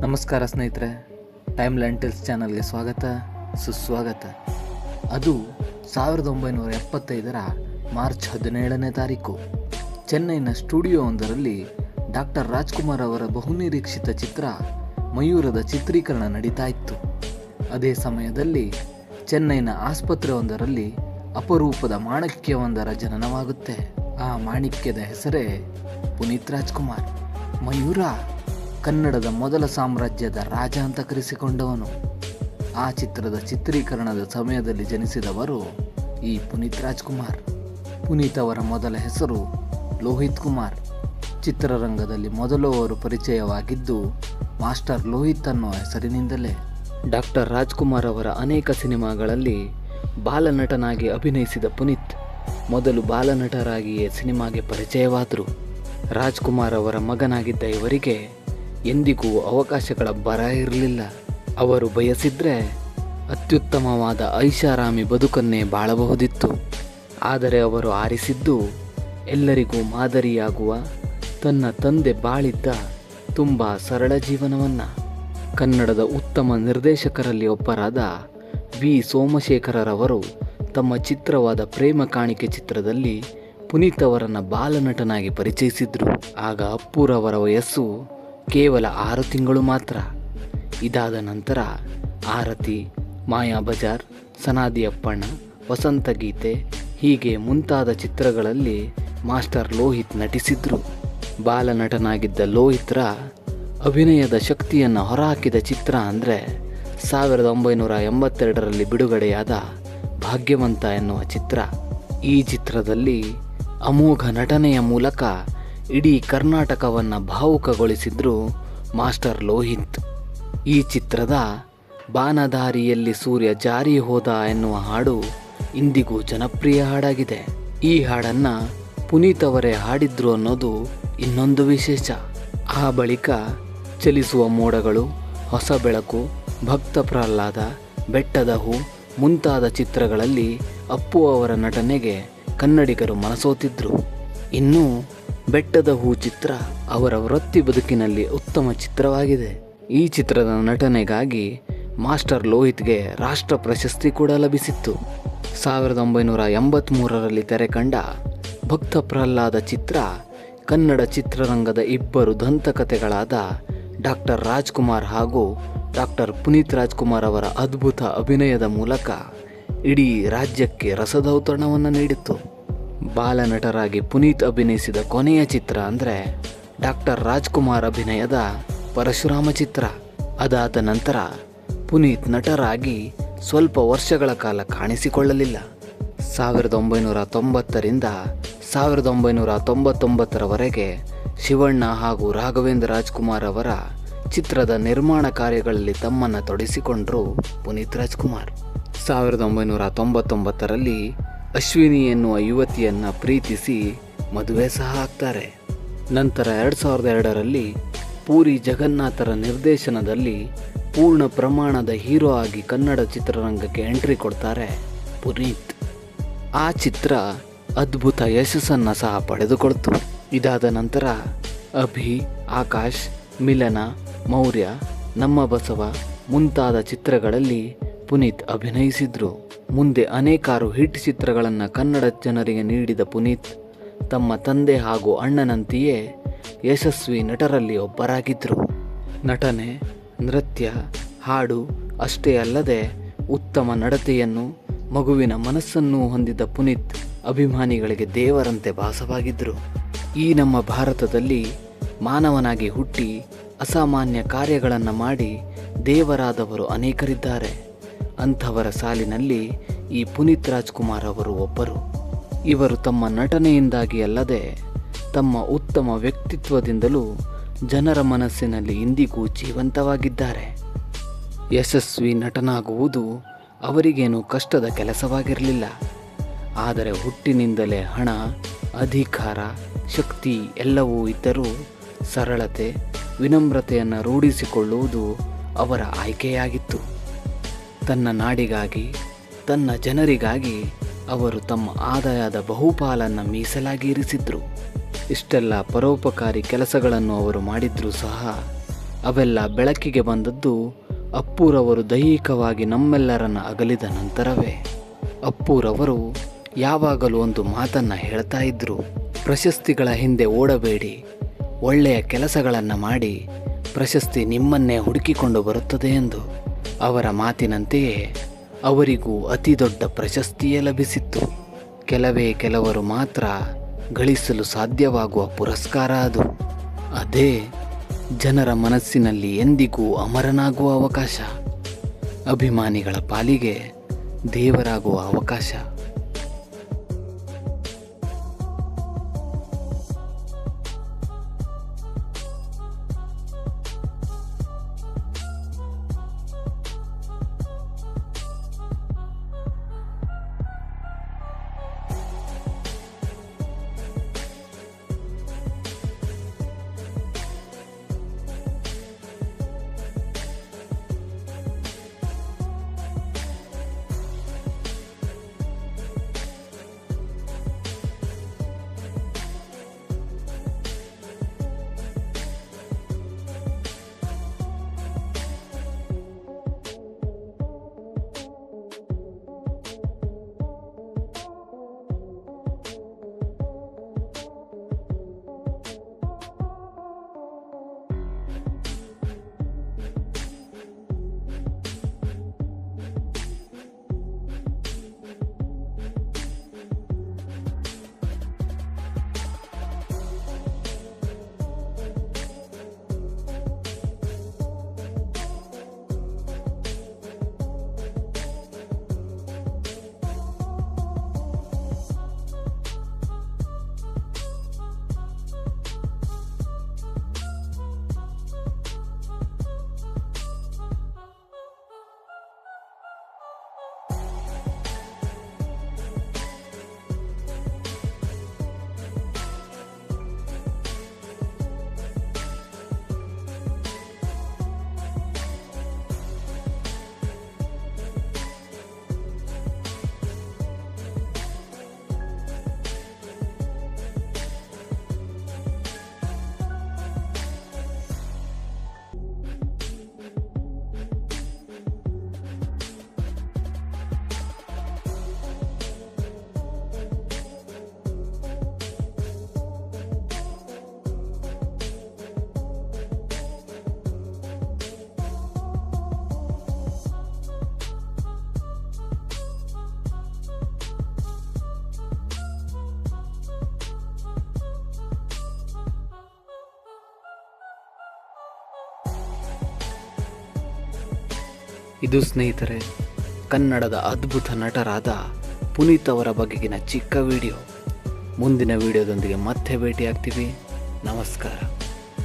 ನಮಸ್ಕಾರ ಸ್ನೇಹಿತರೆ, time lentils ಚಾನಲ್ಗೆ ಸ್ವಾಗತ ಸುಸ್ವಾಗತ. ಅದು 1975 ಮಾರ್ಚ್ 17ನೇ ತಾರೀಕು ಚೆನ್ನೈನ ಸ್ಟುಡಿಯೋ ಒಂದರಲ್ಲಿ ಡಾಕ್ಟರ್ ರಾಜ್ಕುಮಾರ್ ಅವರ ಬಹುನಿರೀಕ್ಷಿತ ಚಿತ್ರ ಮಯೂರದ ಚಿತ್ರೀಕರಣ ನಡೀತಾ ಇತ್ತು. ಅದೇ ಸಮಯದಲ್ಲಿ ಚೆನ್ನೈನ ಆಸ್ಪತ್ರೆಯೊಂದರಲ್ಲಿ ಅಪರೂಪದ ಮಾಣಿಕ್ಯವೊಂದರ ಜನನವಾಗುತ್ತೆ. ಆ ಮಾಣಿಕ್ಯದ ಹೆಸರೇ ಪುನೀತ್ ರಾಜ್ಕುಮಾರ್. ಮಯೂರ ಕನ್ನಡದ ಮೊದಲ ಸಾಮ್ರಾಜ್ಯದ ರಾಜ ಅಂತ ಕರೆಸಿಕೊಂಡವನು. ಆ ಚಿತ್ರದ ಚಿತ್ರೀಕರಣದ ಸಮಯದಲ್ಲಿ ಜನಿಸಿದವರು ಈ ಪುನೀತ್ ರಾಜ್ಕುಮಾರ್. ಪುನೀತ್ ಅವರ ಮೊದಲ ಹೆಸರು ಲೋಹಿತ್ ಕುಮಾರ್. ಚಿತ್ರರಂಗದಲ್ಲಿ ಮೊದಲು ಅವರು ಪರಿಚಯವಾಗಿದ್ದು ಮಾಸ್ಟರ್ ಲೋಹಿತ್ ಅನ್ನೋ ಹೆಸರಿನಿಂದಲೇ. ಡಾಕ್ಟರ್ ರಾಜ್ಕುಮಾರ್ ಅವರ ಅನೇಕ ಸಿನಿಮಾಗಳಲ್ಲಿ ಬಾಲನಟನಾಗಿ ಅಭಿನಯಿಸಿದ ಪುನೀತ್ ಮೊದಲು ಬಾಲನಟರಾಗಿಯೇ ಸಿನಿಮಾಗೆ ಪರಿಚಯವಾದರು. ರಾಜ್ಕುಮಾರ್ ಅವರ ಮಗನಾಗಿದ್ದ ಇವರಿಗೆ ಎಂದಿಗೂ ಅವಕಾಶಗಳ ಬರ ಇರಲಿಲ್ಲ. ಅವರು ಬಯಸಿದ್ರೆ ಅತ್ಯುತ್ತಮವಾದ ಐಷಾರಾಮಿ ಬದುಕನ್ನೇ ಬಾಳಬಹುದಿತ್ತು. ಆದರೆ ಅವರು ಆರಿಸಿದ್ದು ಎಲ್ಲರಿಗೂ ಮಾದರಿಯಾಗುವ ತನ್ನ ತಂದೆ ಬಾಳಿದ್ದ ತುಂಬ ಸರಳ ಜೀವನವನ್ನು. ಕನ್ನಡದ ಉತ್ತಮ ನಿರ್ದೇಶಕರಲ್ಲಿ ಒಬ್ಬರಾದ ವಿ ಸೋಮಶೇಖರರವರು ತಮ್ಮ ಚಿತ್ರವಾದ ಪ್ರೇಮ ಕಾಣಿಕೆ ಚಿತ್ರದಲ್ಲಿ ಪುನೀತ್ ಅವರನ್ನು ಬಾಲನಟನಾಗಿ ಪರಿಚಯಿಸಿದ್ರು. ಆಗ ಅಪ್ಪುರವರ ವಯಸ್ಸು ಕೇವಲ 6 ತಿಂಗಳು ಮಾತ್ರ. ಇದಾದ ನಂತರ ಆರತಿ, ಮಾಯಾಬಜಾರ್, ಸನಾದಿ ಅಪ್ಪಣ್ಣ, ವಸಂತ ಗೀತೆ ಹೀಗೆ ಮುಂತಾದ ಚಿತ್ರಗಳಲ್ಲಿ ಮಾಸ್ಟರ್ ಲೋಹಿತ್ ನಟಿಸಿದ್ರು. ಬಾಲನಟನಾಗಿದ್ದ ಲೋಹಿತ್ರ ಅಭಿನಯದ ಶಕ್ತಿಯನ್ನು ಹೊರಹಾಕಿದ ಚಿತ್ರ ಅಂದರೆ 1982ರಲ್ಲಿ ಬಿಡುಗಡೆಯಾದ ಭಾಗ್ಯವಂತ ಎನ್ನುವ ಚಿತ್ರ. ಈ ಚಿತ್ರದಲ್ಲಿ ಅಮೋಘ ನಟನೆಯ ಮೂಲಕ ಇಡೀ ಕರ್ನಾಟಕವನ್ನು ಭಾವುಕಗೊಳಿಸಿದ್ರು ಮಾಸ್ಟರ್ ಲೋಹಿತ್. ಈ ಚಿತ್ರದ ಬಾನದಾರಿಯಲ್ಲಿ ಸೂರ್ಯ ಜಾರಿ ಹೋದ ಎನ್ನುವ ಹಾಡು ಇಂದಿಗೂ ಜನಪ್ರಿಯ ಹಾಡಾಗಿದೆ. ಈ ಹಾಡನ್ನು ಪುನೀತ್ ಅವರೇ ಹಾಡಿದ್ರು ಅನ್ನೋದು ಇನ್ನೊಂದು ವಿಶೇಷ. ಆ ಬಳಿಕ ಚಲಿಸುವ ಮೋಡಗಳು, ಹೊಸ ಬೆಳಕು, ಭಕ್ತ ಪ್ರಹ್ಲಾದ, ಬೆಟ್ಟದ ಹೂ ಮುಂತಾದ ಚಿತ್ರಗಳಲ್ಲಿ ಅಪ್ಪು ಅವರ ನಟನೆಗೆ ಕನ್ನಡಿಗರು ಮನಸೋತಿದ್ರು. ಇನ್ನು ಬೆಟ್ಟದ ಹೂ ಚಿತ್ರ ಅವರ ವೃತ್ತಿ ಬದುಕಿನಲ್ಲಿ ಉತ್ತಮ ಚಿತ್ರವಾಗಿದೆ. ಈ ಚಿತ್ರದ ನಟನೆಗಾಗಿ ಮಾಸ್ಟರ್ ಲೋಹಿತ್ಗೆ ರಾಷ್ಟ್ರ ಪ್ರಶಸ್ತಿ ಕೂಡ ಲಭಿಸಿತ್ತು. 1983ರಲ್ಲಿ ತೆರೆಕಂಡ ಭಕ್ತ ಪ್ರಹ್ಲಾದ ಚಿತ್ರ ಕನ್ನಡ ಚಿತ್ರರಂಗದ ಇಬ್ಬರು ದಂತಕಥೆಗಳಾದ ಡಾಕ್ಟರ್ ರಾಜ್ಕುಮಾರ್ ಹಾಗೂ ಡಾಕ್ಟರ್ ಪುನೀತ್ ರಾಜ್ಕುಮಾರ್ ಅವರ ಅದ್ಭುತ ಅಭಿನಯದ ಮೂಲಕ ಇಡೀ ರಾಜ್ಯಕ್ಕೆ ರಸದೌತಣವನ್ನು ನೀಡಿತು. ಬಾಲನಟರಾಗಿ ಪುನೀತ್ ಅಭಿನಯಿಸಿದ ಕೊನೆಯ ಚಿತ್ರ ಅಂದರೆ ಡಾಕ್ಟರ್ ರಾಜ್ಕುಮಾರ್ ಅಭಿನಯದ ಪರಶುರಾಮ ಚಿತ್ರ. ಅದಾದ ನಂತರ ಪುನೀತ್ ನಟರಾಗಿ ಸ್ವಲ್ಪ ವರ್ಷಗಳ ಕಾಲ ಕಾಣಿಸಿಕೊಳ್ಳಲಿಲ್ಲ. 1990ರಿಂದ 1999ರವರೆಗೆ ಶಿವಣ್ಣ ಹಾಗೂ ರಾಘವೇಂದ್ರ ರಾಜ್ಕುಮಾರ್ ಅವರ ಚಿತ್ರದ ನಿರ್ಮಾಣ ಕಾರ್ಯಗಳಲ್ಲಿ ತಮ್ಮನ್ನು ತೊಡಗಿಸಿಕೊಂಡರು ಪುನೀತ್ ರಾಜ್ಕುಮಾರ್. 1999ರಲ್ಲಿ ಅಶ್ವಿನಿ ಎನ್ನುವ ಯುವತಿಯನ್ನು ಪ್ರೀತಿಸಿ ಮದುವೆ ಸಹ ಆಗ್ತಾರೆ. ನಂತರ 2002ರಲ್ಲಿ ಪೂರಿ ಜಗನ್ನಾಥರ ನಿರ್ದೇಶನದಲ್ಲಿ ಪೂರ್ಣ ಪ್ರಮಾಣದ ಹೀರೋ ಆಗಿ ಕನ್ನಡ ಚಿತ್ರರಂಗಕ್ಕೆ ಎಂಟ್ರಿ ಕೊಡ್ತಾರೆ ಪುನೀತ್. ಆ ಚಿತ್ರ ಅದ್ಭುತ ಯಶಸ್ಸನ್ನು ಸಹ ಪಡೆದುಕೊಳ್ತು. ಇದಾದ ನಂತರ ಅಭಿ, ಆಕಾಶ್, ಮಿಲನ, ಮೌರ್ಯ, ನಮ್ಮ ಬಸವ ಮುಂತಾದ ಚಿತ್ರಗಳಲ್ಲಿ ಪುನೀತ್ ಅಭಿನಯಿಸಿದ್ರು. ಮುಂದೆ ಅನೇಕಾರು ಹಿಟ್ ಚಿತ್ರಗಳನ್ನು ಕನ್ನಡ ಜನರಿಗೆ ನೀಡಿದ ಪುನೀತ್ ತಮ್ಮ ತಂದೆ ಹಾಗೂ ಅಣ್ಣನಂತೆಯೇ ಯಶಸ್ವಿ ನಟರಲ್ಲಿ ಒಬ್ಬರಾಗಿದ್ದರು. ನಟನೆ, ನೃತ್ಯ, ಹಾಡು ಅಷ್ಟೇ ಅಲ್ಲದೆ ಉತ್ತಮ ನಡತೆಯನ್ನು, ಮಗುವಿನ ಮನಸ್ಸನ್ನು ಹೊಂದಿದ ಪುನೀತ್ ಅಭಿಮಾನಿಗಳಿಗೆ ದೇವರಂತೆ ಭಾಸವಾಗಿದ್ದರು. ಈ ನಮ್ಮ ಭಾರತದಲ್ಲಿ ಮಾನವನಾಗಿ ಹುಟ್ಟಿ ಅಸಾಮಾನ್ಯ ಕಾರ್ಯಗಳನ್ನು ಮಾಡಿ ದೇವರಾದವರು ಅನೇಕರಿದ್ದಾರೆ. ಅಂಥವರ ಸಾಲಿನಲ್ಲಿ ಈ ಪುನೀತ್ ರಾಜ್ಕುಮಾರ್ ಅವರು ಒಬ್ಬರು. ಇವರು ತಮ್ಮ ನಟನೆಯಿಂದಾಗಿ ಅಲ್ಲದೆ ತಮ್ಮ ಉತ್ತಮ ವ್ಯಕ್ತಿತ್ವದಿಂದಲೂ ಜನರ ಮನಸ್ಸಿನಲ್ಲಿ ಇಂದಿಗೂ ಜೀವಂತವಾಗಿದ್ದಾರೆ. ಯಶಸ್ವಿ ನಟನಾಗುವುದು ಅವರಿಗೇನು ಕಷ್ಟದ ಕೆಲಸವಾಗಿರಲಿಲ್ಲ. ಆದರೆ ಹುಟ್ಟಿನಿಂದಲೇ ಹಣ, ಅಧಿಕಾರ, ಶಕ್ತಿ ಎಲ್ಲವೂ ಇದ್ದರೂ ಸರಳತೆ, ವಿನಮ್ರತೆಯನ್ನು ರೂಢಿಸಿಕೊಳ್ಳುವುದು ಅವರ ಆಯ್ಕೆಯಾಗಿತ್ತು. ತನ್ನ ನಾಡಿಗಾಗಿ, ತನ್ನ ಜನರಿಗಾಗಿ ಅವರು ತಮ್ಮ ಆದಾಯದ ಬಹುಪಾಲನ್ನು ಮೀಸಲಾಗಿ ಇರಿಸಿದ್ರು. ಇಷ್ಟೆಲ್ಲ ಪರೋಪಕಾರಿ ಕೆಲಸಗಳನ್ನು ಅವರು ಮಾಡಿದ್ರೂ ಸಹ ಅವೆಲ್ಲ ಬೆಳಕಿಗೆ ಬಂದದ್ದು ಅಪ್ಪುರವರು ದೈಹಿಕವಾಗಿ ನಮ್ಮೆಲ್ಲರನ್ನ ಅಗಲಿದ ನಂತರವೇ. ಅಪ್ಪುರವರು ಯಾವಾಗಲೂ ಒಂದು ಮಾತನ್ನು ಹೇಳ್ತಾ ಇದ್ರು, ಪ್ರಶಸ್ತಿಗಳ ಹಿಂದೆ ಓಡಬೇಡಿ, ಒಳ್ಳೆಯ ಕೆಲಸಗಳನ್ನು ಮಾಡಿ ಪ್ರಶಸ್ತಿ ನಿಮ್ಮನ್ನೇ ಹುಡುಕಿಕೊಂಡು ಬರುತ್ತದೆ ಎಂದು. ಅವರ ಮಾತಿನಂತೆಯೇ ಅವರಿಗೂ ಅತಿ ದೊಡ್ಡ ಪ್ರಶಸ್ತಿಯೇ ಲಭಿಸಿತ್ತು. ಕೆಲವರು ಮಾತ್ರ ಗಳಿಸಲು ಸಾಧ್ಯವಾಗುವ ಪುರಸ್ಕಾರ ಅದು. ಅದೇ ಜನರ ಮನಸ್ಸಿನಲ್ಲಿ ಎಂದಿಗೂ ಅಮರನಾಗುವ ಅವಕಾಶ, ಅಭಿಮಾನಿಗಳ ಪಾಲಿಗೆ ದೇವರಾಗುವ ಅವಕಾಶ. ಇದು ಸ್ನೇಹಿತರೆ ಕನ್ನಡದ ಅದ್ಭುತ ನಟರಾದ ಪುನೀತ್ ಅವರ ಬಗೆಗಿನ ಚಿಕ್ಕ ವಿಡಿಯೋ. ಮುಂದಿನ ವಿಡಿಯೋದೊಂದಿಗೆ ಮತ್ತೆ ಭೇಟಿಯಾಗ್ತೀವಿ. ನಮಸ್ಕಾರ.